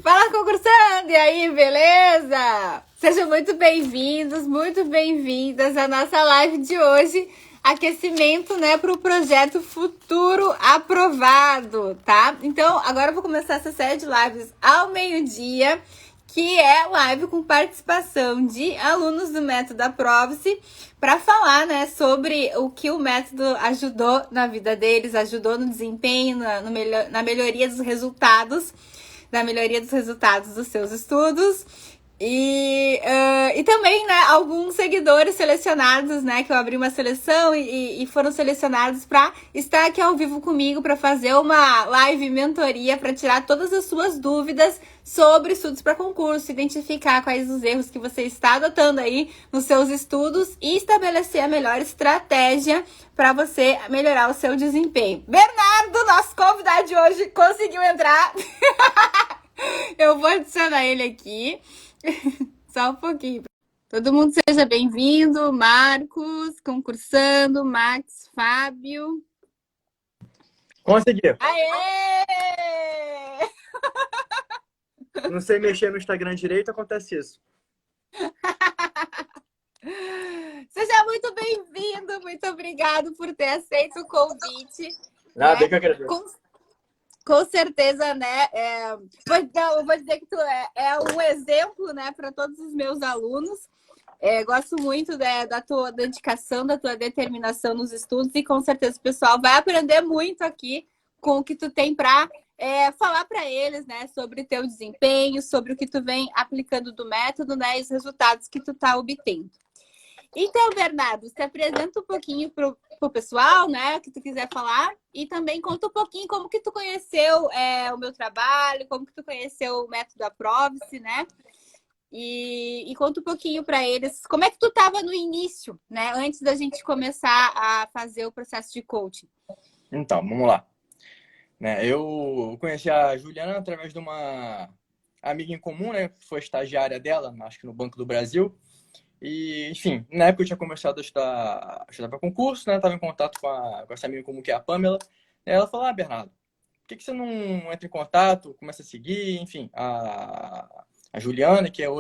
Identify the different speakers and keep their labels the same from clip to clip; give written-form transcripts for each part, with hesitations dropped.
Speaker 1: Fala, concursando! E aí, beleza? Sejam muito bem-vindos, muito bem-vindas à nossa live de hoje. Aquecimento, né, para o projeto Futuro Aprovado, tá? Então, agora eu vou começar essa série de lives ao meio-dia, que é live com participação de alunos do método Aprove-se, para falar, né, sobre o que o método ajudou na vida deles, ajudou no desempenho, na melhoria dos resultados, da melhoria dos resultados dos seus estudos. E também, né, alguns seguidores selecionados, né, que eu abri uma seleção e foram selecionados para estar aqui ao vivo comigo para fazer uma live mentoria para tirar todas as suas dúvidas sobre estudos para concurso, identificar quais os erros que você está adotando aí nos seus estudos e estabelecer a melhor estratégia para você melhorar o seu desempenho. Bernardo, nosso convidado de hoje, conseguiu entrar. Eu vou adicionar ele aqui. Só um pouquinho. Todo mundo seja bem-vindo. Marcos, concursando, Max, Fábio.
Speaker 2: Consegui.
Speaker 1: Aê!
Speaker 2: Não sei mexer no Instagram direito, acontece isso.
Speaker 1: Seja muito bem-vindo. Muito obrigado por ter aceito o convite.
Speaker 2: Nada, eu que agradeço.
Speaker 1: Com certeza, né? Eu vou dizer que tu é um exemplo, né, para todos os meus alunos. Gosto muito da tua dedicação, da tua determinação nos estudos e com certeza o pessoal vai aprender muito aqui com o que tu tem para falar para eles, né, sobre teu desempenho, sobre o que tu vem aplicando do método, né, e os resultados que tu tá obtendo. Então, Bernardo, se apresenta um pouquinho pro pessoal, né, que tu quiser falar, e também conta um pouquinho como que tu conheceu o meu trabalho, como que tu conheceu o método Aprove-se, né? E conta um pouquinho para eles como é que tu estava no início, né, antes da gente começar a fazer o processo de coaching.
Speaker 2: Então, vamos lá. Eu conheci a Juliana através de uma amiga em comum, né, que foi estagiária dela, acho que no Banco do Brasil. E, enfim, na época eu tinha começado a estudar para concurso, né? Estava em contato com essa amiga comum que é a Pamela. E ela falou: Bernardo, por que você não entra em contato, começa a seguir? Enfim, a Juliana, que é hoje,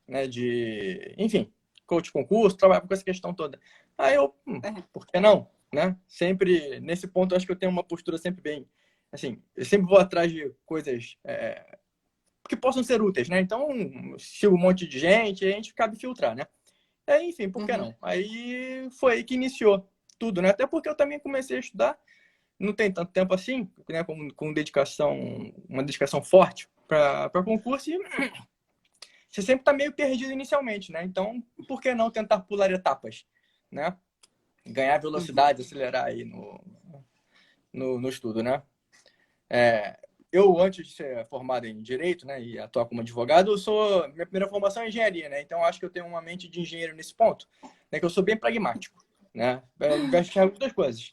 Speaker 2: né, enfim, coach concurso, trabalha com essa questão toda. Aí por que não? Né? Sempre, nesse ponto, eu acho que eu tenho uma postura sempre bem, assim, eu sempre vou atrás de coisas que possam ser úteis, né? Então, sigo um monte de gente, a gente cabe filtrar, né? Enfim, por que não? Aí foi aí que iniciou tudo, né? Até porque eu também comecei a estudar, não tem tanto tempo assim, né? Com dedicação, uma dedicação forte para concurso, e você sempre está meio perdido inicialmente, né? Então, por que não tentar pular etapas, né? Ganhar velocidade, acelerar aí no estudo, né? Eu, antes de ser formado em Direito, né, e atuar como advogado, minha primeira formação é engenharia, né? Então, acho que eu tenho uma mente de engenheiro nesse ponto, né, que eu sou bem pragmático, né? Eu enxergo duas coisas.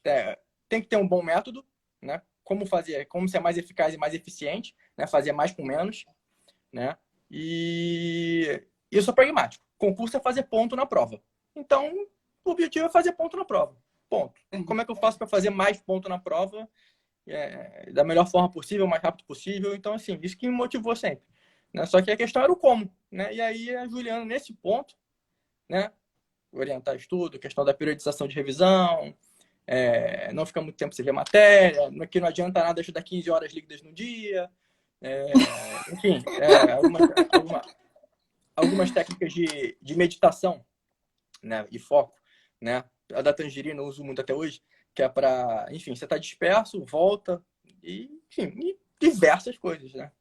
Speaker 2: Tem que ter um bom método, né? Como ser mais eficaz e mais eficiente, né? Fazer mais com menos, né? E eu sou pragmático. Concurso é fazer ponto na prova. Então, o objetivo é fazer ponto na prova. Ponto. Como é que eu faço para fazer mais ponto na prova? Da melhor forma possível, o mais rápido possível. Então, assim, isso que me motivou sempre. Né? Só que a questão era o como. Né? E aí, a Juliana, nesse ponto, né? Orientar estudo, questão da periodização de revisão, não ficar muito tempo sem ver matéria, que não adianta nada estudar 15 horas líquidas no dia. Enfim, algumas técnicas de meditação, né? E foco. Né? A da tangerina eu uso muito até hoje, que é para, enfim, você está disperso, volta, e, enfim, e diversas coisas, né?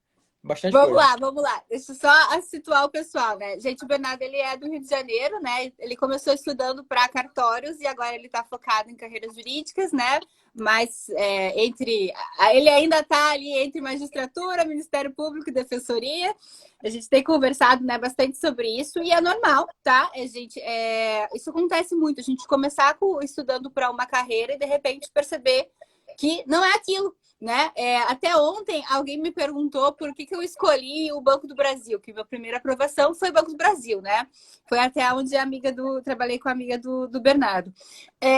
Speaker 2: Bastante coisa.
Speaker 1: Vamos lá. Deixa eu só situar o pessoal, né? Gente, o Bernardo, ele é do Rio de Janeiro, né? Ele começou estudando para cartórios e agora ele está focado em carreiras jurídicas, né? Mas ele ainda está ali entre magistratura, Ministério Público e Defensoria. A gente tem conversado, né, bastante sobre isso e é normal, tá? Isso acontece muito. A gente começar estudando para uma carreira e de repente perceber que não é aquilo, né? Até ontem alguém me perguntou por que eu escolhi o Banco do Brasil, que minha primeira aprovação foi o Banco do Brasil, né? Foi até onde trabalhei com a amiga do Bernardo.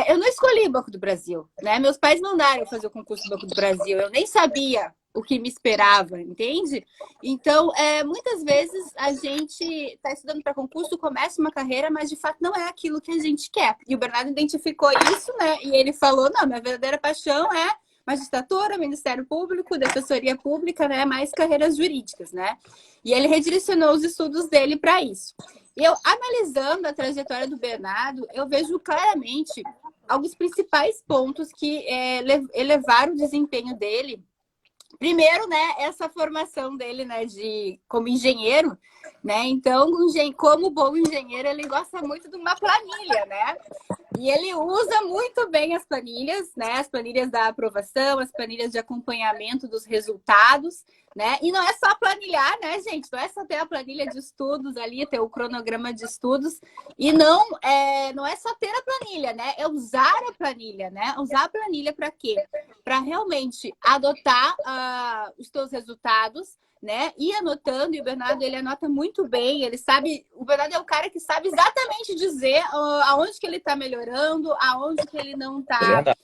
Speaker 1: Eu não escolhi o Banco do Brasil, né? Meus pais mandaram eu fazer o concurso do Banco do Brasil, eu nem sabia o que me esperava, entende? Então, muitas vezes a gente está estudando para concurso, começa uma carreira, mas de fato não é aquilo que a gente quer. E o Bernardo identificou isso, né? E ele falou: não, minha verdadeira paixão é magistratura, Ministério Público, Defensoria Pública, né? Mais carreiras jurídicas, né? E ele redirecionou os estudos dele para isso. E eu, analisando a trajetória do Bernardo, eu vejo claramente alguns principais pontos que elevaram o desempenho dele. Primeiro, né, essa formação dele, né, como engenheiro, né? Então, como bom engenheiro, ele gosta muito de uma planilha, né? E ele usa muito bem as planilhas, né? As planilhas da aprovação, as planilhas de acompanhamento dos resultados, né? E não é só planilhar, né, gente? Não é só ter a planilha de estudos ali, ter o cronograma de estudos. E não é só ter a planilha, né? É usar a planilha, né? Usar a planilha para quê? Para realmente adotar os teus resultados, né? E anotando, e o Bernardo, ele anota muito bem, ele sabe, o Bernardo é o cara que sabe exatamente dizer aonde que ele está melhorando, aonde que ele não está,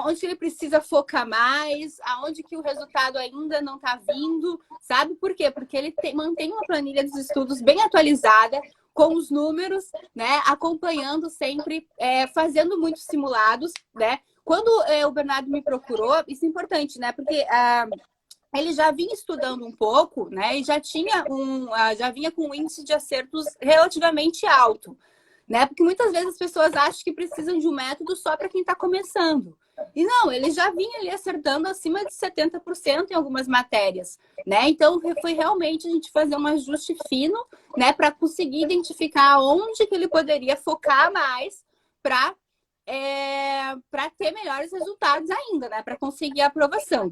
Speaker 1: onde que ele precisa focar mais, aonde que o resultado ainda não está vindo, sabe por quê? Porque ele mantém uma planilha dos estudos bem atualizada, com os números, né? Acompanhando sempre, fazendo muitos simulados, né? Quando o Bernardo me procurou, isso é importante, né? Porque ele já vinha estudando um pouco, né? E já vinha com um índice de acertos relativamente alto, né? Porque muitas vezes as pessoas acham que precisam de um método só para quem está começando. E não, ele já vinha ali acertando acima de 70% em algumas matérias, né? Então foi realmente a gente fazer um ajuste fino, né? Para conseguir identificar onde que ele poderia focar mais para ter melhores resultados ainda, né? Para conseguir a aprovação.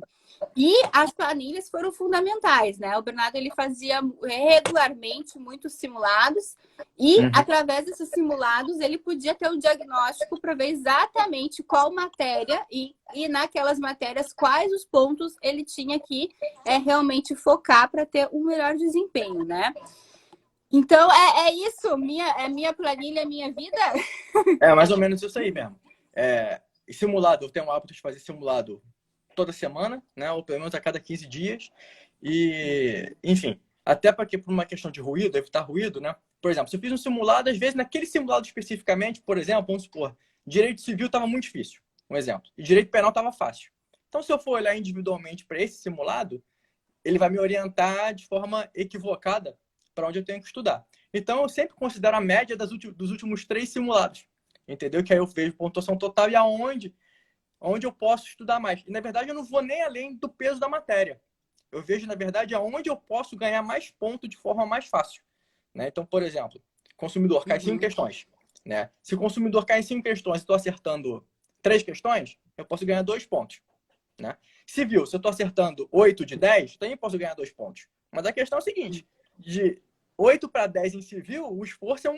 Speaker 1: E as planilhas foram fundamentais, né? O Bernardo, ele fazia regularmente muitos simulados e, através desses simulados, ele podia ter um diagnóstico para ver exatamente qual matéria e naquelas matérias quais os pontos ele tinha que realmente focar para ter um melhor desempenho, né? Então, isso. Minha planilha, minha vida.
Speaker 2: É mais ou menos isso aí mesmo. Simulado, eu tenho o hábito de fazer simulado toda semana, né? Ou pelo menos a cada 15 dias. E, enfim, até porque por uma questão de ruído, evitar ruído, né? Por exemplo, se eu fiz um simulado, às vezes naquele simulado especificamente, por exemplo, vamos supor, direito civil estava muito difícil, um exemplo, e direito penal estava fácil. Então, se eu for olhar individualmente para esse simulado, ele vai me orientar de forma equivocada para onde eu tenho que estudar. Então, eu sempre considero a média dos últimos 3 simulados, entendeu? Que aí eu vejo pontuação total e onde eu posso estudar mais. E, na verdade, eu não vou nem além do peso da matéria. Eu vejo, na verdade, aonde eu posso ganhar mais pontos de forma mais fácil, né? Então, por exemplo, consumidor cai em 5 questões, né? Se o consumidor cai em 5 questões e estou acertando 3 questões, eu posso ganhar 2 pontos, né? Civil, se eu estou acertando 8 de 10, também posso ganhar 2 pontos. Mas a questão é o seguinte, de 8 para 10 em civil, o esforço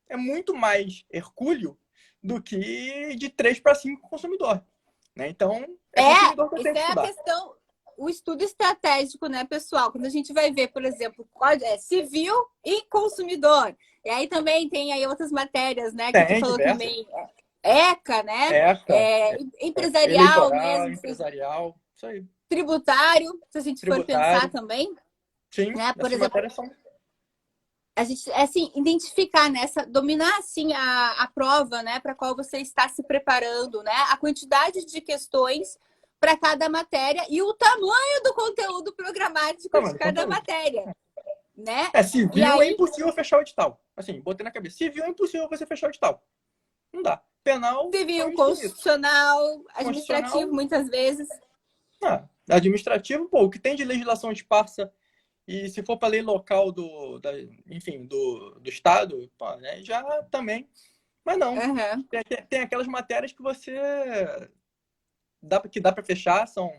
Speaker 2: é muito mais hercúleo do que de 3 para 5 consumidor. Né? Então, consumidor que eu tenho que estudar.
Speaker 1: A questão, o estudo estratégico, né, pessoal? Quando a gente vai ver, por exemplo, civil e consumidor. E aí também tem aí outras matérias, né? Que tu falou diversas. Também. ECA, né? Empresarial mesmo.
Speaker 2: Empresarial, isso aí.
Speaker 1: Tributário, se a gente for pensar também.
Speaker 2: Sim,
Speaker 1: né? Por exemplo, a gente, assim, identificar, né? Dominar, assim, a prova, né? Para qual você está se preparando, né? A quantidade de questões para cada matéria e o tamanho do conteúdo programático de cada matéria, né?
Speaker 2: Civil aí... é impossível fechar o edital. Assim, botei na cabeça. Civil é impossível você fechar o edital. Não dá. Penal...
Speaker 1: Civil, constitucional, administrativo, muitas vezes.
Speaker 2: Administrativo, pô, o que tem de legislação esparsa. E se for para lei local do estado, pô, né, já também. Mas não. Tem aquelas matérias que dá para fechar, são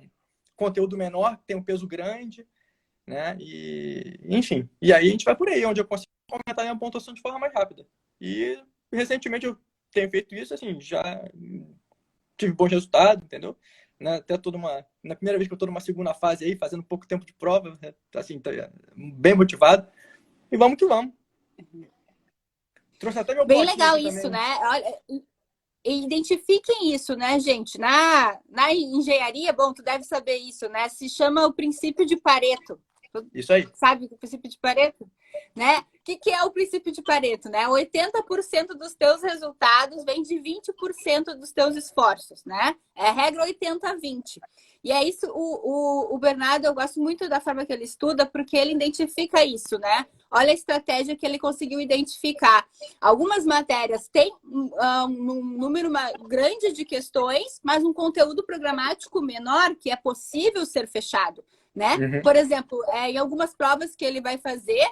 Speaker 2: conteúdo menor, tem um peso grande, né? E, enfim. E aí a gente vai por aí, onde eu consigo aumentar a minha pontuação de forma mais rápida. E recentemente eu tenho feito isso, assim, já tive bons resultados, entendeu? né? Até na primeira vez que eu tô numa segunda fase aí, fazendo pouco tempo de prova, né? Assim, tô bem motivado. E vamos que vamos. Trouxe até meu
Speaker 1: Bem
Speaker 2: bloquinho
Speaker 1: legal
Speaker 2: aqui
Speaker 1: isso,
Speaker 2: também.
Speaker 1: né? Olha, identifiquem isso, né, gente? Na engenharia, bom, tu deve saber isso, né? Se chama o princípio de Pareto.
Speaker 2: Isso aí.
Speaker 1: Sabe o princípio de Pareto? Né? O que é o princípio de Pareto? Né? 80% dos teus resultados vem de 20% dos teus esforços, né? É a regra 80-20. E é isso, o Bernardo, eu gosto muito da forma que ele estuda, porque ele identifica isso, né? Olha a estratégia que ele conseguiu identificar. Algumas matérias têm um número grande de questões, mas um conteúdo programático menor que é possível ser fechado, né?
Speaker 2: Uhum.
Speaker 1: Por exemplo, em algumas provas que ele vai fazer,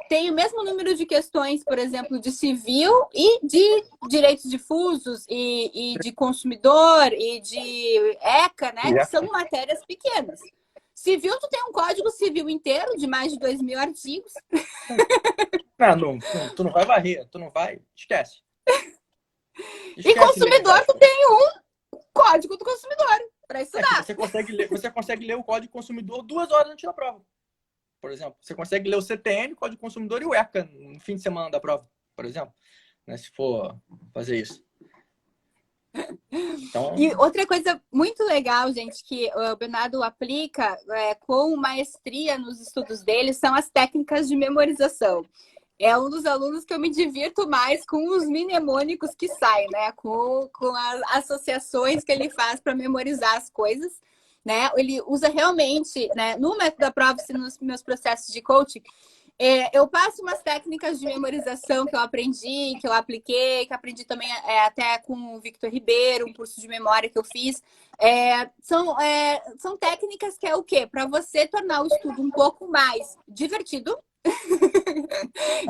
Speaker 1: tem o mesmo número de questões, por exemplo, de civil e de direitos difusos e de consumidor e de ECA, né? Que são matérias pequenas. Civil, tu tem um código civil inteiro de mais de 2.000 artigos.
Speaker 2: Tu não vai varrer, tu não vai. Esquece.
Speaker 1: E consumidor, tu tem um código do consumidor para estudar.
Speaker 2: Você consegue ler o código consumidor 2 horas antes da prova. Por exemplo, você consegue ler o CTN, o Código Consumidor e o ECA no fim de semana da prova, por exemplo, né, se for fazer isso. Então...
Speaker 1: E outra coisa muito legal, gente, que o Bernardo aplica com maestria nos estudos dele são as técnicas de memorização. É um dos alunos que eu me divirto mais com os mnemônicos que saem, né? Com as associações que ele faz para memorizar as coisas. Né? Ele usa realmente, né? No método da prova, nos meus processos de coaching, eu passo umas técnicas de memorização que eu aprendi, que eu apliquei, que aprendi também até com o Victor Ribeiro, um curso de memória que eu fiz. São técnicas que é o quê? Para você tornar o estudo um pouco mais divertido.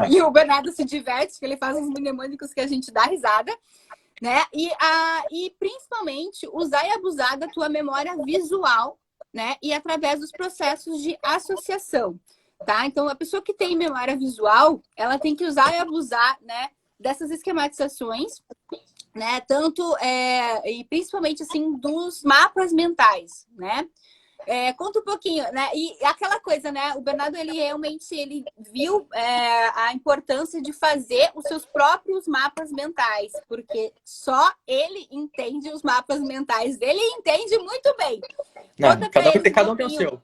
Speaker 1: E o Bernardo se diverte, que ele faz uns mnemônicos que a gente dá risada. Né? E principalmente usar e abusar da tua memória visual, né? E através dos processos de associação, tá? Então, a pessoa que tem memória visual, ela tem que usar e abusar, né? Dessas esquematizações, né? Tanto, e principalmente, assim, dos mapas mentais, né? Conta um pouquinho, né? E aquela coisa, né? O Bernardo, ele realmente viu a importância de fazer os seus próprios mapas mentais, porque só ele entende os mapas mentais dele e entende muito bem.
Speaker 2: Cada um tem o seu.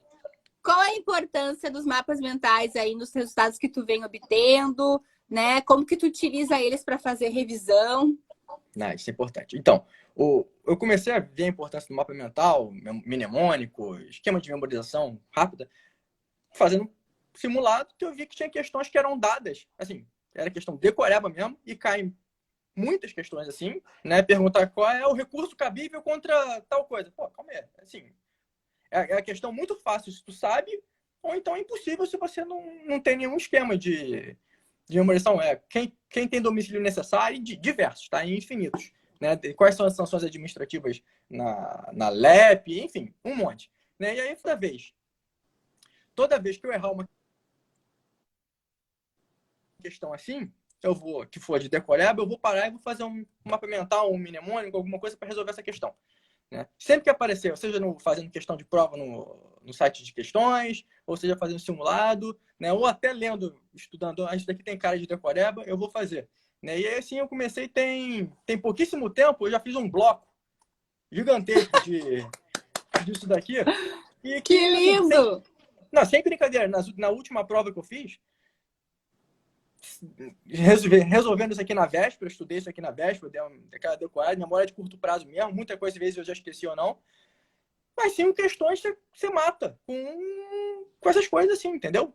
Speaker 1: Qual é a importância dos mapas mentais aí nos resultados que tu vem obtendo, né? Como que tu utiliza eles para fazer revisão?
Speaker 2: Isso é importante. Então, eu comecei a ver a importância do mapa mental, mnemônico, esquema de memorização rápida, fazendo simulado, que eu vi que tinha questões que eram dadas, assim, era questão decoreba mesmo, e caem muitas questões assim, né? Perguntar qual é o recurso cabível contra tal coisa. Pô, calma aí, assim, é a questão muito fácil se tu sabe, ou então é impossível se você não tem nenhum esquema de memorização. Quem tem domicílio necessário, diversos, tá? Infinitos. Né? Quais são as sanções administrativas na LEP, enfim, um monte. Né? E aí, toda vez que eu errar uma questão assim, que for de decoreba, eu vou parar e vou fazer um mapa mental, um mnemônico, alguma coisa para resolver essa questão. Né? Sempre que aparecer, seja fazendo questão de prova no site de questões, ou seja fazendo simulado, né? Ou até estudando, isso daqui tem cara de decoreba, eu vou fazer. Né? E aí, assim, eu comecei, tem pouquíssimo tempo, eu já fiz um bloco gigantesco disso daqui.
Speaker 1: E que lindo!
Speaker 2: Sem brincadeira, na última prova que eu fiz, resolvendo isso aqui na véspera, estudei isso aqui na véspera, dei aquela decorada, memória de curto prazo mesmo, muita coisa às vezes eu já esqueci ou não, mas sim questões que você mata com essas coisas assim, entendeu?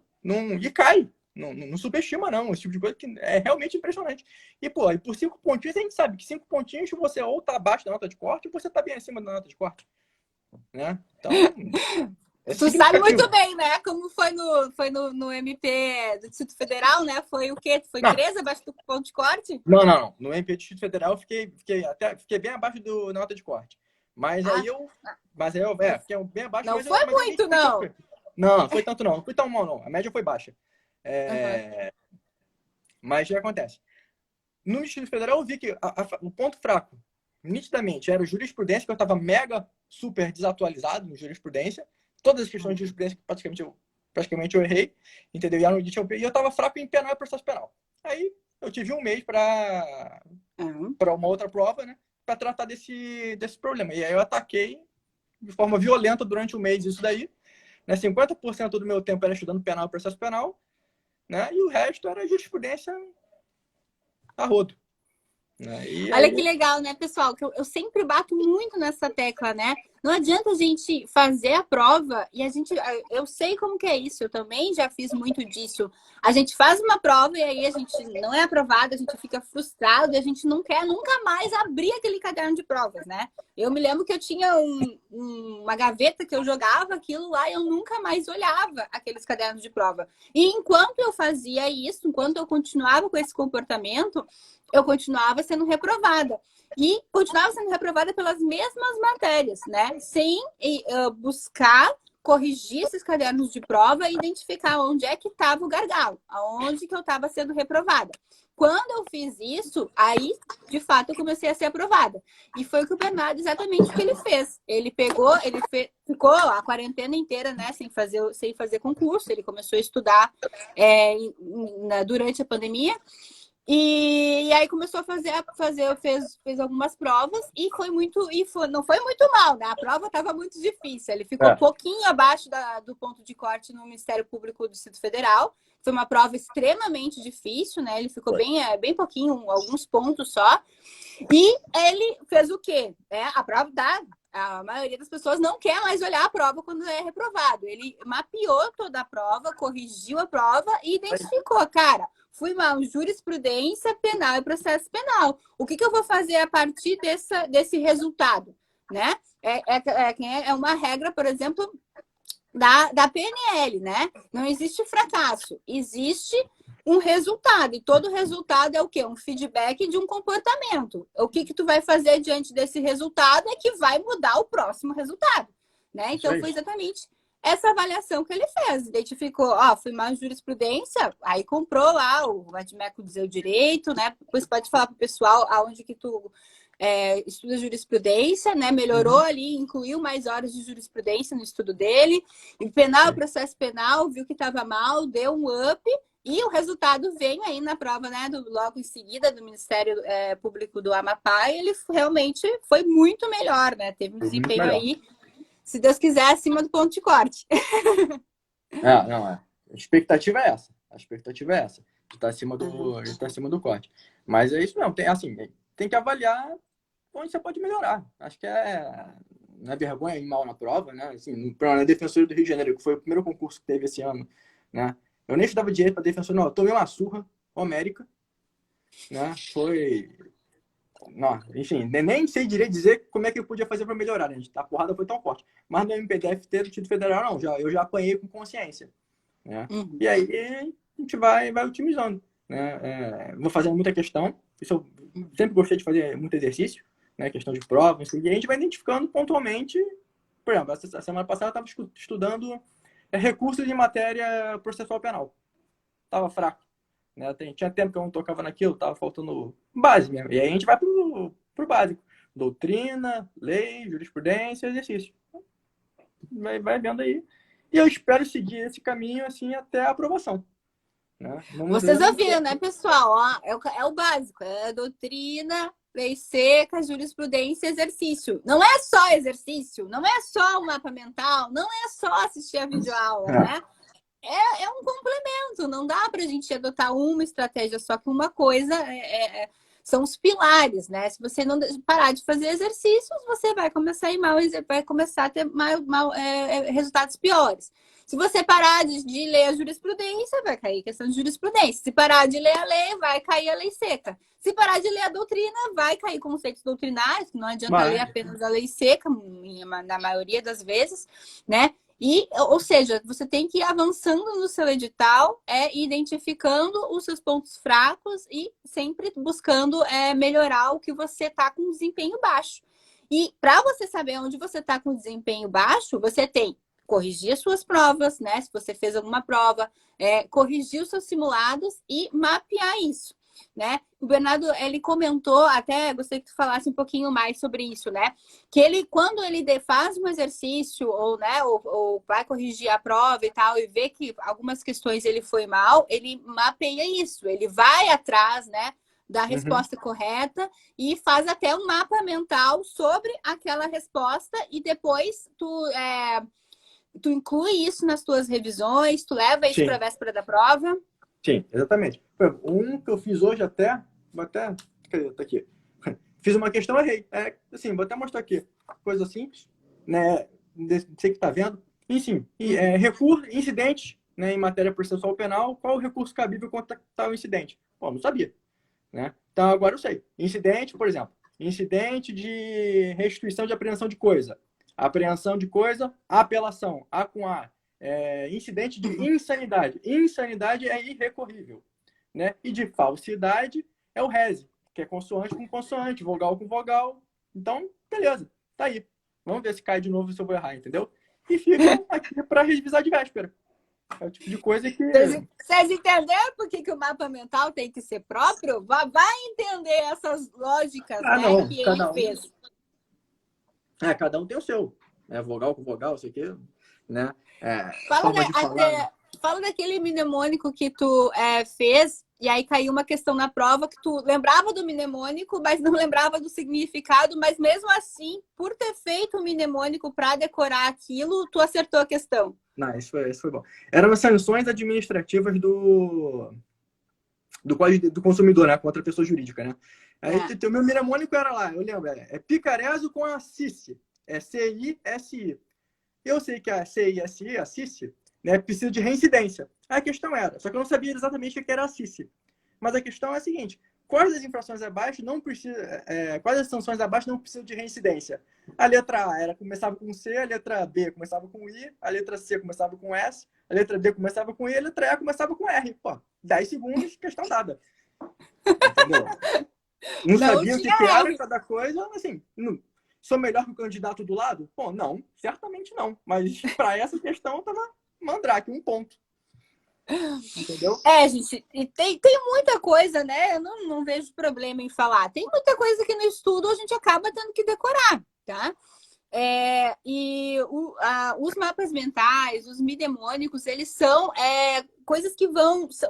Speaker 2: E cai, não subestima não, esse tipo de coisa que é realmente impressionante. E por 5 pontinhos, a gente sabe que 5 pontinhos você ou tá abaixo da nota de corte ou você tá bem acima da nota de corte, né? Então...
Speaker 1: Tu sabe muito bem, né? Como foi no MP do Distrito Federal, né? Foi o quê? Foi 3 abaixo do ponto de corte?
Speaker 2: Não. No MP do Distrito Federal eu fiquei bem abaixo da nota de corte. Mas aí eu fiquei bem abaixo.
Speaker 1: Não foi muito, não.
Speaker 2: Não foi tanto não. Não fui tão mal, não. A média foi baixa. Mas o que acontece? No Distrito Federal eu vi que o ponto fraco nitidamente, era jurisprudência, que eu estava mega, super desatualizado em jurisprudência. Todas as questões de jurisprudência que praticamente eu errei, entendeu? E eu estava fraco em penal e processo penal. Aí eu tive um mês para uma outra prova, né? Para tratar desse problema. E aí eu ataquei de forma violenta durante um mês isso daí. Né? 50% do meu tempo era estudando penal e processo penal, né? E o resto era jurisprudência a rodo. Né?
Speaker 1: Olha que legal, né, pessoal? Que eu sempre bato muito nessa tecla, né? Não adianta a gente fazer a prova e eu sei como que é isso, eu também já fiz muito disso. A gente faz uma prova e aí a gente não é aprovado, a gente fica frustrado e a gente não quer nunca mais abrir aquele caderno de provas, né? Eu me lembro que eu tinha uma gaveta que eu jogava aquilo lá e eu nunca mais olhava aqueles cadernos de prova. E enquanto eu fazia isso, enquanto eu continuava com esse comportamento, eu continuava sendo reprovada. E continuava sendo reprovada pelas mesmas matérias, né? Sem buscar corrigir esses cadernos de prova e identificar onde é que estava o gargalo, aonde que eu estava sendo reprovada. Quando eu fiz isso, aí, de fato, eu comecei a ser aprovada. E foi o que o Bernardo, exatamente o que ele fez. Ficou a quarentena inteira, né, sem fazer concurso. Ele começou a estudar durante a pandemia. E aí começou a fez algumas provas e não foi muito mal, né? A prova estava muito difícil. Ele ficou um pouquinho abaixo do ponto de corte no Ministério Público do Distrito Federal. Foi uma prova extremamente difícil, né? Ele ficou bem pouquinho, alguns pontos só. E ele fez o quê? A prova a maioria das pessoas não quer mais olhar a prova quando é reprovado. Ele mapeou toda a prova, corrigiu a prova e identificou, cara, fui mal, jurisprudência penal e processo penal. O que eu vou fazer a partir desse resultado? Né? É uma regra, por exemplo, da PNL, né? Não existe fracasso, existe um resultado. E todo resultado é o quê? Um feedback de um comportamento. O que tu vai fazer diante desse resultado é que vai mudar o próximo resultado. Né? Então, foi exatamente essa avaliação que ele fez. Identificou, fui mal em jurisprudência, aí comprou lá o Vadmeco Dizer o Direito, né? Depois pode falar para o pessoal aonde que tu estuda jurisprudência, né? Melhorou ali, incluiu mais horas de jurisprudência no estudo dele. E penal, processo penal, viu que estava mal, deu um up. E o resultado veio aí na prova, né, logo em seguida, do Ministério Público do Amapá, e ele realmente foi muito melhor, né? Teve um desempenho aí, se Deus quiser, acima do ponto de corte.
Speaker 2: A expectativa é essa. De estar acima do corte. Mas é isso mesmo. Tem que avaliar onde você pode melhorar. Acho que não é vergonha ir mal na prova, né? Assim, na Defensoria do Rio de Janeiro, que foi o primeiro concurso que teve esse ano, né? Eu nem estudava direito para defensor, não. Eu tomei uma surra homérica, né? Não, enfim, nem sei direito dizer como é que eu podia fazer para melhorar, né? A porrada foi tão forte. Mas no MPDF do Título Federal, não. Eu já apanhei com consciência. Né? E aí a gente vai otimizando. Né? Vou fazendo muita questão. Isso eu sempre gostei de fazer muito exercício, né? Questão de prova. E a gente vai identificando pontualmente. Por exemplo, essa semana passada eu estava estudando recursos em matéria processual penal. Estava fraco. Né? Tinha tempo que eu não tocava naquilo, estava faltando base mesmo. E aí a gente vai pro básico. Doutrina, lei, jurisprudência, exercício. Vai vendo aí. E eu espero seguir esse caminho assim até a aprovação. Né?
Speaker 1: Vocês ouviram, né, pessoal? É o básico. É doutrina, lei seca, jurisprudência, exercício. Não é só exercício, não é só o mapa mental, não é só assistir a videoaula, né? É um complemento, não dá para a gente adotar uma estratégia só, que uma coisa são os pilares, né? Se você não parar de fazer exercícios, você vai começar a ir mal, vai começar a ter resultados piores. Se você parar de ler a jurisprudência, vai cair a questão de jurisprudência. Se parar de ler a lei, vai cair a lei seca. Se parar de ler a doutrina, vai cair conceitos doutrinários, que não adianta ler apenas a lei seca, na maioria das vezes, né? Ou seja, você tem que ir avançando no seu edital, identificando os seus pontos fracos e sempre buscando melhorar o que você está com desempenho baixo. E para você saber onde você está com desempenho baixo, você tem que corrigir as suas provas, né? Se você fez alguma prova, corrigir os seus simulados e mapear isso. né? O Bernardo, ele comentou, até gostaria que tu falasse um pouquinho mais sobre isso, né? Que ele, quando ele faz um exercício ou, né, ou vai corrigir a prova e tal, e vê que algumas questões ele foi mal, ele mapeia isso, ele vai atrás, né, da resposta correta e faz até um mapa mental sobre aquela resposta e depois tu inclui isso nas tuas revisões, tu leva isso para a véspera da prova?
Speaker 2: Sim, exatamente. Um que eu fiz hoje vou até, cadê? Tá aqui. Fiz uma questão, errei. Assim, vou até mostrar aqui. Coisa simples, né? Você que tá vendo. Enfim, recurso, incidente, né, em matéria processual penal, qual o recurso cabível contra tal incidente? Pô, não sabia, né? Então agora eu sei. Incidente, por exemplo, incidente de restituição de apreensão de coisa. Apreensão de coisa, apelação, A com A. Incidente de insanidade. Insanidade é irrecorrível, né? E de falsidade é o rese, que é consoante com consoante, vogal com vogal. Então, beleza, tá aí. Vamos ver se cai de novo, se eu vou errar, entendeu? E fica aqui para revisar de véspera. É o tipo de coisa que...
Speaker 1: Vocês entenderam por que o mapa mental tem que ser próprio? Vai entender essas lógicas, né,
Speaker 2: não,
Speaker 1: que ele fez.
Speaker 2: Cada um tem o seu. Vogal com vogal, isso aqui, né?
Speaker 1: Fala daquele mnemônico que tu fez e aí caiu uma questão na prova que tu lembrava do mnemônico, mas não lembrava do significado, mas mesmo assim, por ter feito o mnemônico para decorar aquilo, tu acertou a questão.
Speaker 2: Não, isso foi bom. Eram as sanções administrativas do Código do Consumidor, né? Contra a pessoa jurídica, né? Aí o meu mnemônico era lá, eu lembro, picarezo com a CISI. CISI. Eu sei que a CISI, a CISI, né, precisa de reincidência. A questão era, só que eu não sabia exatamente o que era a CISI. Mas a questão é a seguinte, quais das infrações abaixo não precisa, quais das sanções abaixo não precisam de reincidência? A letra A começava com C, a letra B começava com I, a letra C começava com S, a letra D começava com I, a letra E começava com R. Pô, 10 segundos, questão dada. Entendeu? Não sabia o que era cada coisa, assim, sou melhor que o candidato do lado? Pô, não, certamente não. Mas para essa questão eu tava mandrake, um ponto. Entendeu?
Speaker 1: Gente, e tem muita coisa, né? Eu não vejo problema em falar. Tem muita coisa que no estudo a gente acaba tendo que decorar, tá? Os mapas mentais, os mnemônicos, eles são coisas que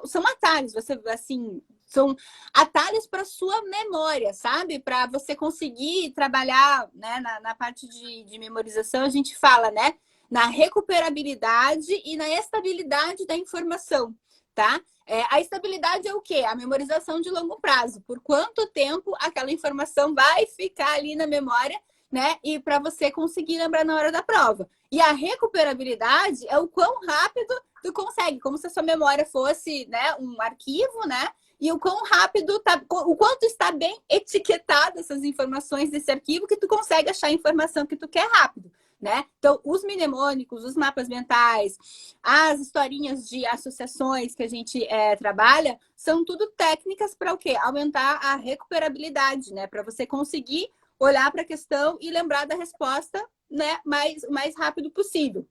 Speaker 1: são atalhos, você assim, são atalhos para sua memória, sabe? Para você conseguir trabalhar, né? Na parte de memorização, a gente fala, né? Na recuperabilidade e na estabilidade da informação, tá? A estabilidade é o quê? A memorização de longo prazo. Por quanto tempo aquela informação vai ficar ali na memória, né? E para você conseguir lembrar na hora da prova. E a recuperabilidade é o quão rápido tu consegue, como se a sua memória fosse, né, um arquivo, né? E o quão rápido o quanto está bem etiquetado essas informações desse arquivo que tu consegue achar a informação que tu quer rápido, né? Então, os mnemônicos, os mapas mentais, as historinhas de associações que a gente trabalha, são tudo técnicas para o quê? Aumentar a recuperabilidade, né? Para você conseguir olhar para a questão e lembrar da resposta, né, o mais rápido possível,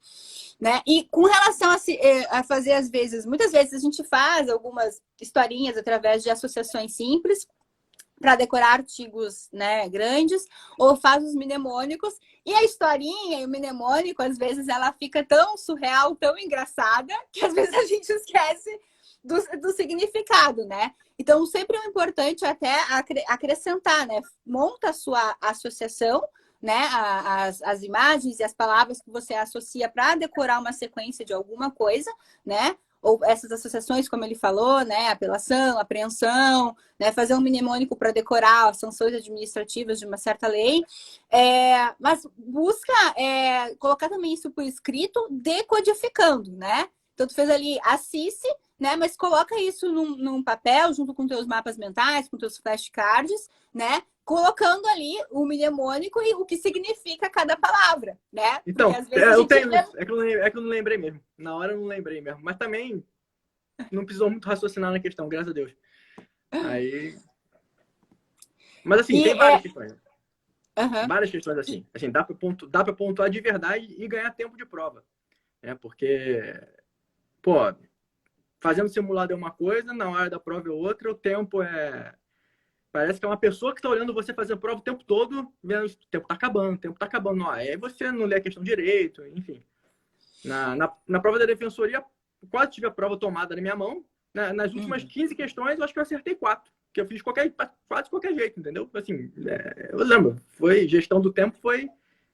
Speaker 1: né? E com relação a fazer, às vezes, muitas vezes a gente faz algumas historinhas através de associações simples para decorar artigos, né, grandes, ou faz os mnemônicos, e a historinha e o mnemônico, às vezes, ela fica tão surreal, tão engraçada, que às vezes a gente esquece do significado, né? Então, sempre é importante até acrescentar, né? Monta a sua associação, né? As imagens e as palavras que você associa para decorar uma sequência de alguma coisa, né? Ou essas associações, como ele falou, né? Apelação, apreensão, né? Fazer um mnemônico para decorar as sanções administrativas de uma certa lei. Mas busca colocar também isso por escrito, decodificando, né? Então, tu fez ali a CISI, né? Mas coloca isso num papel, junto com teus mapas mentais, com teus flashcards, né? Colocando ali o mnemônico e o que significa cada palavra, né?
Speaker 2: Então, eu tenho isso. É que eu não lembrei mesmo. Na hora eu não lembrei mesmo. Mas também não precisou muito raciocinar na questão, graças a Deus. Aí... Mas assim, tem várias questões. Várias questões assim. Dá pra pontuar de verdade e ganhar tempo de prova. Porque, pô, fazendo simulado é uma coisa, na hora da prova é outra, o tempo é... Parece que é uma pessoa que está olhando você fazer a prova o tempo todo, vendo o tempo está acabando, o tempo está acabando. Não, aí você não lê a questão direito, enfim. Na prova da defensoria, quase tive a prova tomada na minha mão. Nas últimas 15 questões, eu acho que eu acertei 4. Que eu fiz quase de qualquer jeito, entendeu? Assim, eu lembro, gestão do tempo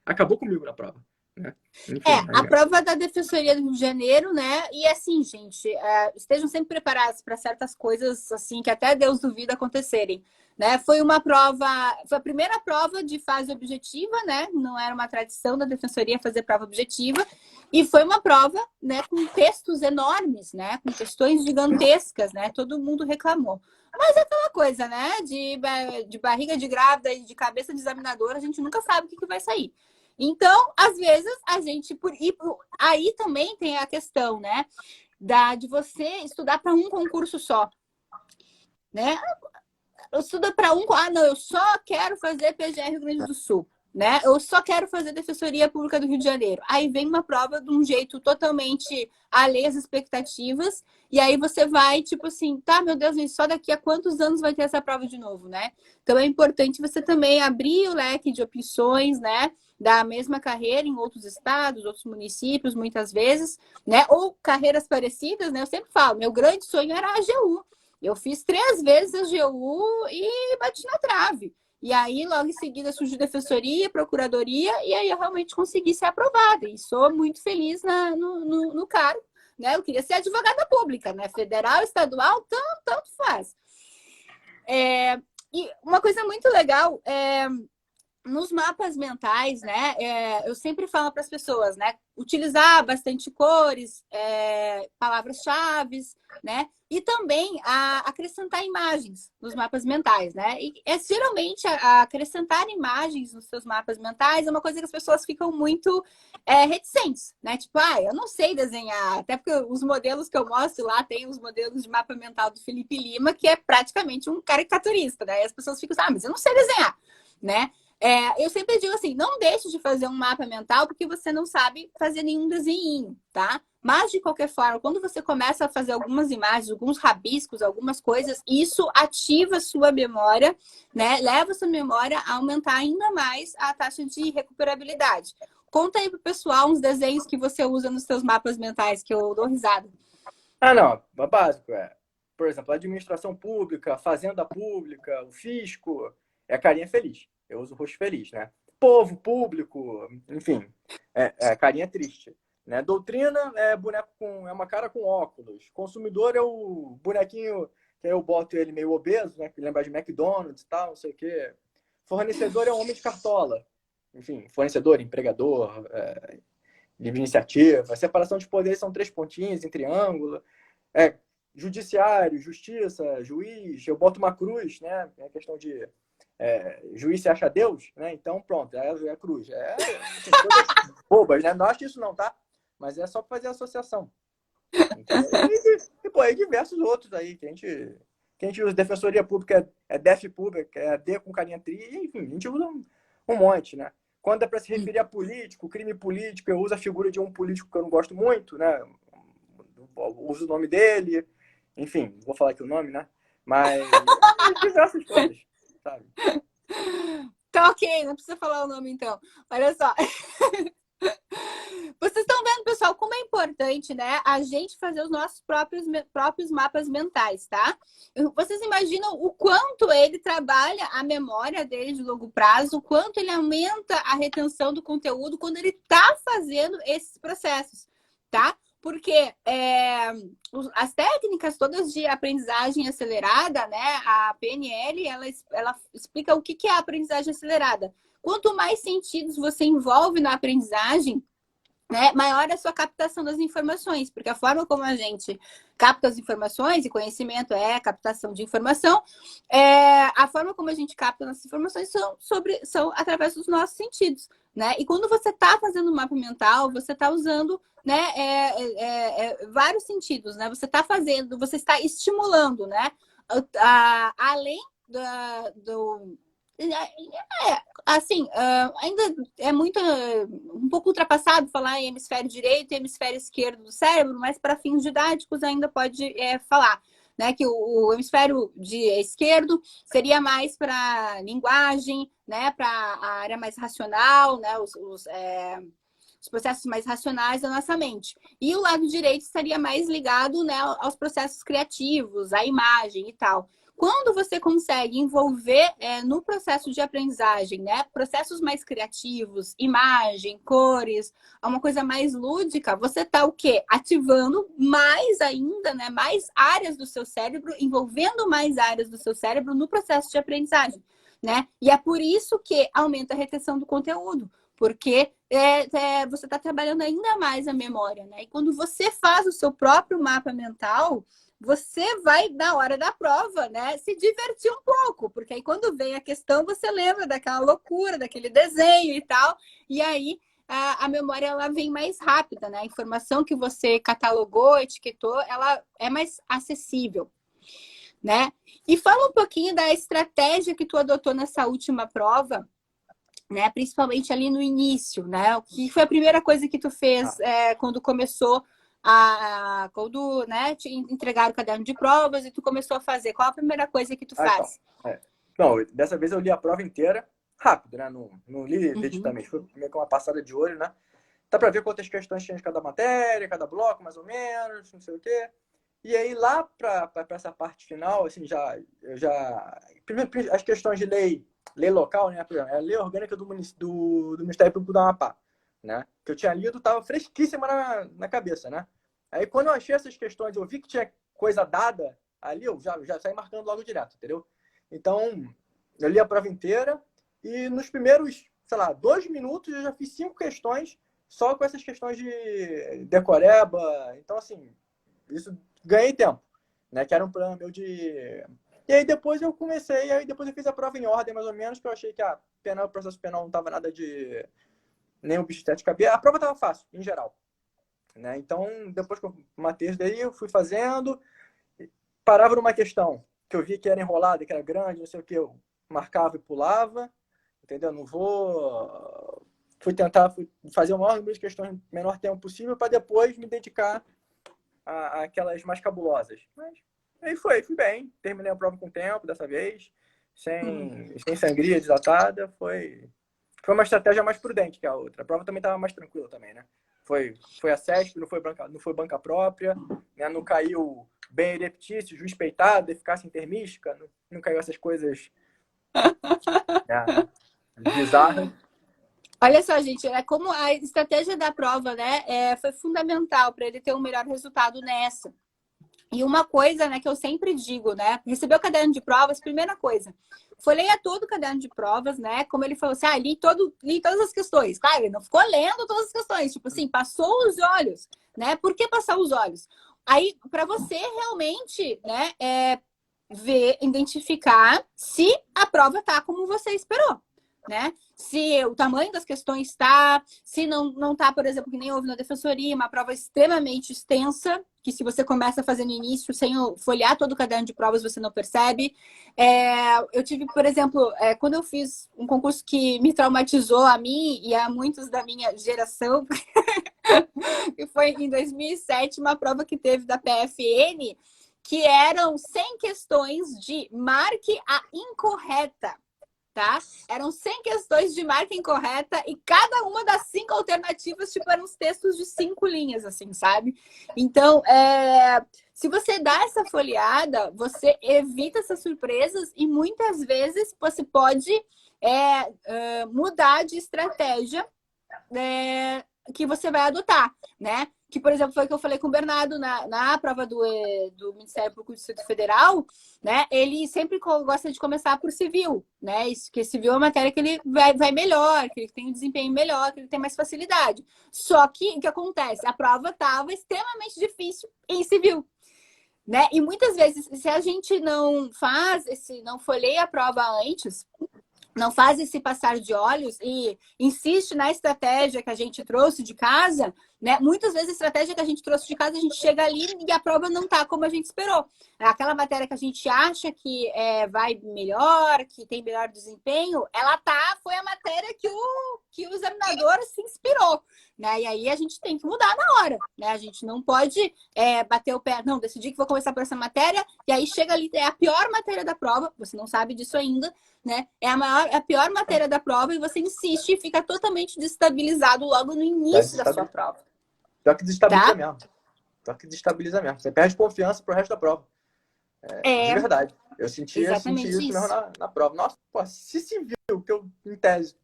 Speaker 2: acabou comigo na prova. Né? Enfim,
Speaker 1: a prova da Defensoria do Rio de Janeiro, né? E assim, gente, estejam sempre preparados para certas coisas assim que até Deus duvida acontecerem. Né? Foi a primeira prova de fase objetiva, né? Não era uma tradição da Defensoria fazer prova objetiva. E foi uma prova, né, com textos enormes, né? Com questões gigantescas, né? Todo mundo reclamou. Mas é aquela coisa, né? De barriga de grávida e de cabeça de examinadora, a gente nunca sabe o que vai sair. Então, às vezes, a gente... Aí também tem a questão, né? De você estudar para um concurso só. Né? Estuda para um... não, eu só quero fazer PGR Rio Grande do Sul. Né? Eu só quero fazer Defensoria Pública do Rio de Janeiro. Aí vem uma prova de um jeito totalmente alheio às expectativas. E aí você vai, tipo assim, tá, meu Deus, só daqui a quantos anos vai ter essa prova de novo, né? Então é importante você também abrir o leque de opções, né? Da mesma carreira em outros estados, outros municípios, muitas vezes, né? Ou carreiras parecidas, né? Eu sempre falo, meu grande sonho era a AGU. Eu fiz 3 vezes a AGU e bati na trave. E aí, logo em seguida, surgiu defensoria, procuradoria, e aí eu realmente consegui ser aprovada. E sou muito feliz no cargo. Né? Eu queria ser advogada pública, né? Federal, estadual, tanto faz. E uma coisa muito legal nos mapas mentais, né? Eu sempre falo para as pessoas, né? Utilizar bastante cores, palavras-chave, né? E também acrescentar imagens nos mapas mentais, né? E geralmente acrescentar imagens nos seus mapas mentais é uma coisa que as pessoas ficam muito reticentes, né? Tipo, eu não sei desenhar. Até porque os modelos que eu mostro lá tem os modelos de mapa mental do Felipe Lima, que é praticamente um caricaturista, né? E as pessoas ficam mas eu não sei desenhar, né? Eu sempre digo assim, não deixe de fazer um mapa mental porque você não sabe fazer nenhum desenho, tá? Mas, de qualquer forma, quando você começa a fazer algumas imagens, alguns rabiscos, algumas coisas, isso ativa a sua memória, né? Leva a sua memória a aumentar ainda mais a taxa de recuperabilidade. Conta aí pro pessoal uns desenhos que você usa nos seus mapas mentais, que eu dou risada.
Speaker 2: Não, é básico. Por exemplo, a administração pública, fazenda pública, o fisco, é a carinha feliz. Eu uso o rosto feliz, né? Povo, público, enfim, carinha triste. Né? Doutrina é boneco é uma cara com óculos. Consumidor é o bonequinho que eu boto ele meio obeso, né? Que lembra de McDonald's e tal, não sei o quê. Fornecedor é um homem de cartola. Enfim, fornecedor, empregador, livre iniciativa. A separação de poderes são 3 pontinhos em triângulo. Judiciário, justiça, juiz. Eu boto uma cruz, né? É questão de juiz se acha Deus, né? Então, pronto, é cruz. Coisas bobas, né? Não acho isso não, tá? Mas é só para fazer associação. E diversos outros aí que a gente usa. Defensoria Pública DEF Pública, D com carinha tri, enfim, a gente usa um monte, né? Quando é para se referir a político, crime político, eu uso a figura de um político que eu não gosto muito, né? Uso o nome dele, enfim, não vou falar aqui o nome, né? Mas diversas coisas. Sabe?
Speaker 1: Tá ok, não precisa falar o nome então. Olha só. Vocês estão vendo, pessoal, como é importante, né, a gente fazer os nossos próprios mapas mentais, tá? Vocês imaginam o quanto ele trabalha a memória dele de longo prazo, o quanto ele aumenta a retenção do conteúdo quando ele tá fazendo esses processos, tá? Porque as técnicas todas de aprendizagem acelerada, né? A PNL, ela explica o que é a aprendizagem acelerada. Quanto mais sentidos você envolve na aprendizagem, né, maior é a sua captação das informações, porque a forma como a gente capta as informações, e conhecimento é captação de informação, a forma como a gente capta nossas informações são através dos nossos sentidos, né? E quando você está fazendo um mapa mental, você está usando, né, vários sentidos, né? Você está estimulando, né? Além Assim, ainda é muito um pouco ultrapassado falar em hemisfério direito e hemisfério esquerdo do cérebro, mas para fins didáticos ainda pode falar, né, que o hemisfério esquerdo seria mais para linguagem, né, para a área mais racional, né, os processos mais racionais da nossa mente. E o lado direito estaria mais ligado, né, aos processos criativos, à imagem e tal. Quando você consegue envolver no processo de aprendizagem, né, processos mais criativos, imagem, cores, uma coisa mais lúdica, você está o quê? Ativando mais ainda, né, mais áreas do seu cérebro, envolvendo mais áreas do seu cérebro no processo de aprendizagem, né? E é por isso que aumenta a retenção do conteúdo, porque você está trabalhando ainda mais a memória, né? E quando você faz o seu próprio mapa mental, você vai, na hora da prova, né, se divertir um pouco, porque aí quando vem a questão, você lembra daquela loucura, daquele desenho e tal, e aí a memória ela vem mais rápida, né? A informação que você catalogou, etiquetou, ela é mais acessível, né? E fala um pouquinho da estratégia que tu adotou nessa última prova, né? Principalmente ali no início, né? O que foi a primeira coisa que tu fez quando começou quando, né, te entregaram o caderno de provas e tu começou a fazer? Qual a primeira coisa que tu faz?
Speaker 2: Não, dessa vez eu li a prova inteira rápido, né? Não li detidamente. Foi meio que uma passada de olho, né? Dá pra ver quantas questões tinha de cada matéria, cada bloco, mais ou menos, não sei o quê. E aí, lá para essa parte final, assim, primeiro, as questões de lei local, né? Por exemplo, a lei orgânica do Ministério Público do Amapá, né? Que eu tinha lido, estava fresquíssima na cabeça, né? Aí, quando eu achei essas questões, eu vi que tinha coisa dada ali, eu já saí marcando logo direto, entendeu? Então, eu li a prova inteira e nos primeiros, sei lá, 2 minutos eu já fiz 5 questões só com essas questões de decoreba. Então, assim, isso ganhei tempo, né? Que era um plano meu de... E aí depois eu comecei, aí depois eu fiz a prova em ordem, mais ou menos, que eu achei que o processo penal não tava nada de... nenhum bicho de sete cabeças. A prova tava fácil, em geral, né? Então, depois que eu matei isso daí, eu fui fazendo, parava numa questão que eu vi que era enrolada, que era grande, não sei o que, eu marcava e pulava, entendeu? Não vou... Fui fazer o maior número de questões no menor tempo possível para depois me dedicar àquelas mais cabulosas. Mas aí fui bem. Terminei a prova com tempo dessa vez, sem sangria desatada. Foi uma estratégia mais prudente que a outra. A prova também estava mais tranquila também, né? Foi a CESP, não foi banca própria, né? Não caiu bem reptício, juiz peitado, eficácia intermística, não caiu essas coisas bizarras.
Speaker 1: Olha só, gente, como a estratégia da prova, né, foi fundamental para ele ter um melhor resultado nessa. E uma coisa, né, que eu sempre digo, né, receber o caderno de provas, primeira coisa, folheia todo o caderno de provas, né, como ele falou assim, li todas as questões. Claro, ele não ficou lendo todas as questões, tipo assim, passou os olhos, né, por que passar os olhos? Aí, para você realmente, né, identificar se a prova tá como você esperou, né? Se o tamanho das questões está, se não tá, por exemplo, que nem houve na defensoria, uma prova extremamente extensa, que se você começa a fazer no início, sem folhear todo o caderno de provas, você não percebe. Eu tive, por exemplo, quando eu fiz um concurso que me traumatizou a mim e a muitos da minha geração, que foi em 2007, uma prova que teve da PFN, que eram 100 questões de marque a incorreta. Tá? Eram 100 questões de marca incorreta e cada uma das 5 alternativas, tipo, eram uns textos de 5 linhas, assim, sabe? Então, se você dá essa folheada, você evita essas surpresas e muitas vezes você pode mudar de estratégia que você vai adotar, né? Que, por exemplo, foi o que eu falei com o Bernardo na prova do Ministério Público do Distrito Federal, né? Ele sempre gosta de começar por civil, né? Isso, que civil é uma matéria que ele vai melhor, que ele tem um desempenho melhor, que ele tem mais facilidade. Só que, o que acontece? A prova estava extremamente difícil em civil, né? E muitas vezes, se a gente não folheia a prova antes, não faz esse passar de olhos e insiste na estratégia que a gente trouxe de casa, né? Muitas vezes a estratégia que a gente trouxe de casa, a gente chega ali e a prova não tá como a gente esperou. Aquela matéria que a gente acha que vai melhor, que tem melhor desempenho, foi a matéria que o examinador se inspirou, né? E aí a gente tem que mudar na hora, né? A gente não pode bater o pé, não, decidi que vou começar por essa matéria, e aí chega ali, é a pior matéria da prova, você não sabe disso ainda, né? É a pior matéria da prova e você insiste e fica totalmente desestabilizado logo no início da sua prova.
Speaker 2: Só que desestabiliza
Speaker 1: Tá?
Speaker 2: mesmo. Só que desestabiliza mesmo. Você perde confiança pro resto da prova. De verdade. Eu senti isso mesmo na prova. Nossa, pô, se viu que eu, em tese,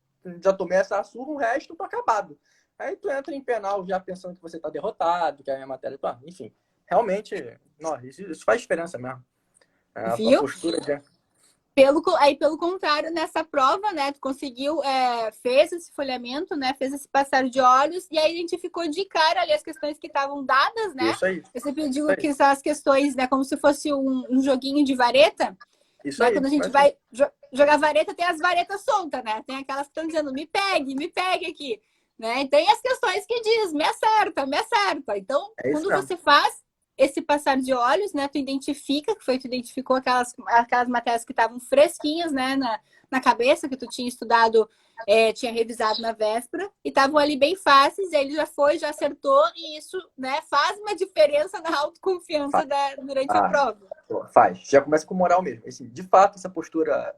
Speaker 2: já tomei essa surra, o resto eu tô acabado. Aí tu entra em penal já pensando que você tá derrotado, que a minha matéria... Enfim, realmente, nossa, isso faz diferença mesmo. A postura de...
Speaker 1: Pelo contrário, nessa prova, né, tu conseguiu, fez esse folhamento, né, fez esse passar de olhos e aí identificou de cara ali as questões que estavam dadas, né?
Speaker 2: Isso aí.
Speaker 1: Eu sempre digo que são as questões, né, como se fosse um joguinho de vareta.
Speaker 2: Isso
Speaker 1: né?
Speaker 2: aí.
Speaker 1: Quando a gente vai jogar vareta, tem as varetas soltas, né? Tem aquelas que estão dizendo, me pegue aqui. Né? E tem as questões que diz, me acerta. Então, quando você faz esse passar de olhos, né? Tu identificou aquelas matérias que estavam fresquinhas, né? Na cabeça, que tu tinha estudado, tinha revisado na véspera, e estavam ali bem fáceis, e aí ele já acertou, e isso, né, faz uma diferença na autoconfiança durante a prova.
Speaker 2: Faz. Já começa com moral mesmo. Assim, de fato, essa postura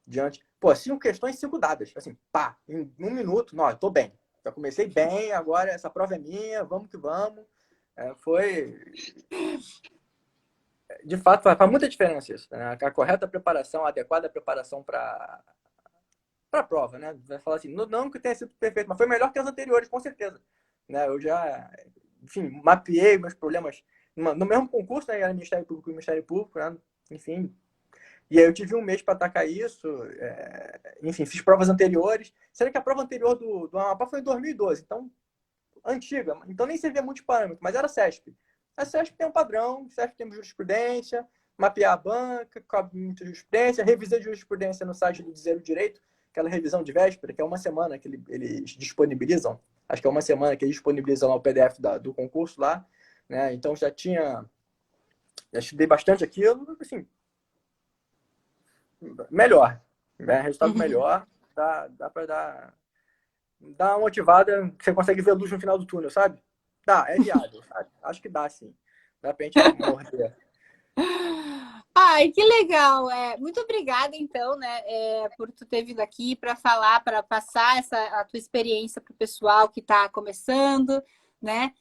Speaker 2: diante... Pô, 5 questões, 5 dadas. Assim, pá, em 1 minuto, não, eu tô bem. Já comecei bem, agora essa prova é minha, vamos que vamos. Foi... De fato, faz muita diferença isso. Né? A correta preparação, a adequada preparação para a prova, né? Vai falar assim, não que tenha sido perfeito, mas foi melhor que as anteriores, com certeza. Né? Eu já, enfim, mapeei meus problemas no mesmo concurso, né? Era Ministério Público e Ministério Público, né? Enfim. E aí eu tive 1 mês para atacar isso. Enfim, fiz provas anteriores. Sendo que a prova anterior do Amapá foi em 2012, então antiga, então nem servia muito parâmetro, mas era CESP. A CESP tem um padrão, CESP tem jurisprudência, mapear a banca, cobre muita jurisprudência, revisei jurisprudência no site do Dizer o Direito, aquela revisão de véspera, que é 1 semana que eles disponibilizam, acho que é 1 semana que eles disponibilizam lá o PDF do concurso lá, né? Então já estudei bastante aquilo, assim, melhor, né? Resultado melhor, dá para dar uma motivada, que você consegue ver a luz no final do túnel, sabe? É viável, sabe? Acho que dá, sim. Dá pra gente morrer.
Speaker 1: Ai, que legal! Muito obrigada, então, né, por tu ter vindo aqui para falar, para passar a tua experiência para o pessoal que está começando, né?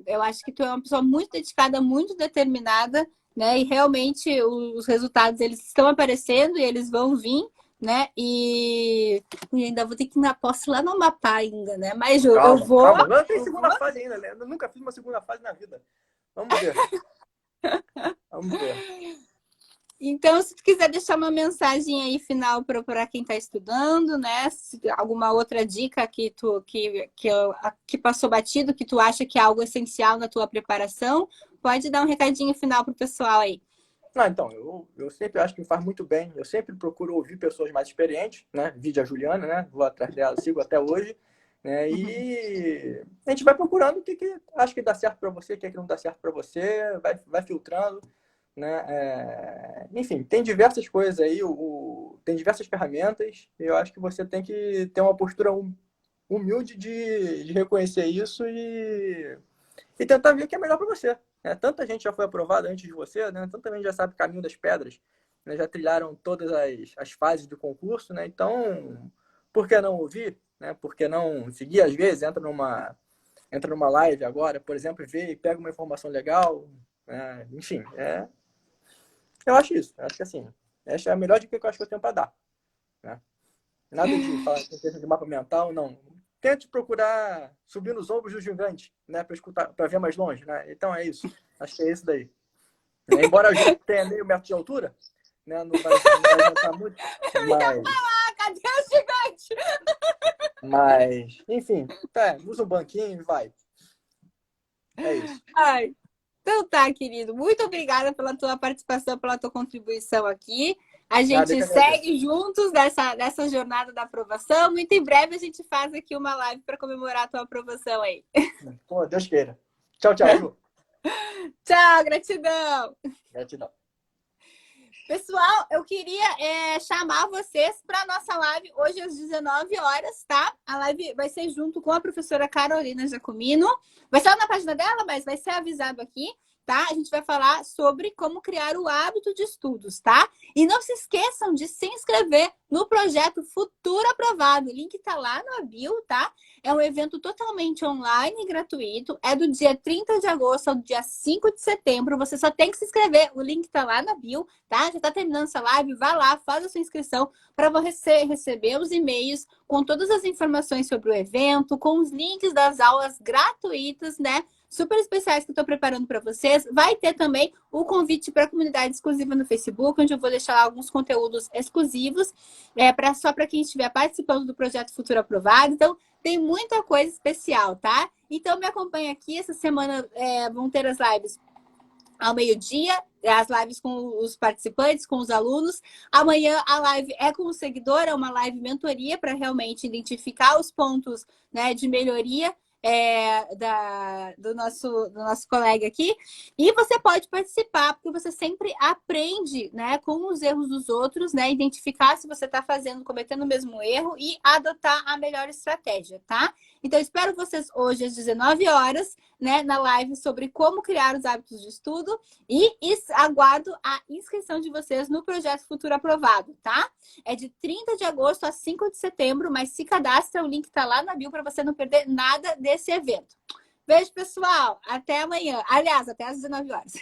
Speaker 1: Eu acho que tu é uma pessoa muito dedicada, muito determinada, né? E realmente os resultados eles estão aparecendo e eles vão vir, né? E ainda vou ter que ir na posse lá no Amapá ainda, né? Mas eu vou.
Speaker 2: Calma, não tem segunda fase ainda, né? Eu nunca fiz uma segunda fase na vida. Vamos ver. Vamos ver.
Speaker 1: Então, se tu quiser deixar uma mensagem aí final para quem está estudando, né? Alguma outra dica que passou batido, que tu acha que é algo essencial na tua preparação, pode dar um recadinho final para o pessoal aí.
Speaker 2: Então, eu sempre acho que me faz muito bem. Eu sempre procuro ouvir pessoas mais experientes, né? Vídeo a Juliana, né? Vou atrás dela, sigo até hoje. Né? E a gente vai procurando o que acha que dá certo para você, o que não dá certo para você, vai filtrando. Né? Enfim, tem diversas coisas aí, tem diversas ferramentas, e eu acho que você tem que ter uma postura humilde de reconhecer isso e tentar ver o que é melhor para você. Né? Tanta gente já foi aprovada antes de você, né? Tanta gente já sabe o caminho das pedras, né? Já trilharam todas as fases do concurso, né? Então, por que não ouvir? Né? Por que não seguir? Às vezes, entra numa live agora, por exemplo, e vê e pega uma informação legal. Enfim, eu acho isso. Eu acho que assim, essa é a melhor dica que eu acho que eu tenho para dar. Né? Nada de falar de mapa mental, não. Tente procurar subir nos ombros do gigante, né? Para ver mais longe. Né? Então é isso. Acho que é isso daí. Embora a gente tenha meio metro de altura, né? Não vai adiantar muito.
Speaker 1: Cadê o gigante?
Speaker 2: Mas, enfim, usa um banquinho e vai. É isso.
Speaker 1: Então tá, querido. Muito obrigada pela tua participação, pela tua contribuição aqui. A
Speaker 2: Nada, eu
Speaker 1: gente
Speaker 2: que agradeço.
Speaker 1: segue juntos nessa jornada da aprovação. Muito em breve a gente faz aqui uma live para comemorar a tua aprovação aí.
Speaker 2: Pô, Deus queira. Tchau, tchau, Ju.
Speaker 1: Tchau, gratidão!
Speaker 2: Gratidão.
Speaker 1: Pessoal, eu queria chamar vocês para a nossa live hoje às 19 horas, tá? A live vai ser junto com a professora Carolina Giacomino. Vai ser na página dela, mas vai ser avisado aqui, tá? A gente vai falar sobre como criar o hábito de estudos, tá? E não se esqueçam de se inscrever no projeto Futuro Aprovado. O link tá lá na bio, tá? É um evento totalmente online e gratuito. É do dia 30 de agosto ao dia 5 de setembro. Você só tem que se inscrever. O link tá lá na bio, tá? Já tá terminando essa live. Vai lá, faz a sua inscrição para você receber os e-mails com todas as informações sobre o evento, com os links das aulas gratuitas, né? Super especiais que eu estou preparando para vocês. Vai ter também o convite para a comunidade exclusiva no Facebook, onde eu vou deixar lá alguns conteúdos exclusivos, só para quem estiver participando do projeto Futuro Aprovado. Então, tem muita coisa especial, tá? Então, me acompanha aqui. Essa semana vão ter as lives ao meio-dia, as lives com os participantes, com os alunos. Amanhã a live é com o seguidor, é uma live mentoria para realmente identificar os pontos, né, de melhoria do nosso colega aqui. E você pode participar, porque você sempre aprende, né, com os erros dos outros, né, identificar se você está cometendo o mesmo erro e adotar a melhor estratégia, tá? Então, espero vocês hoje às 19 horas, né, na live sobre como criar os hábitos de estudo e aguardo a inscrição de vocês no projeto Futuro Aprovado, tá? É de 30 de agosto a 5 de setembro, mas se cadastra, o link tá lá na bio para você não perder nada desse evento. Beijo, pessoal. Até amanhã. Aliás, até às 19 horas.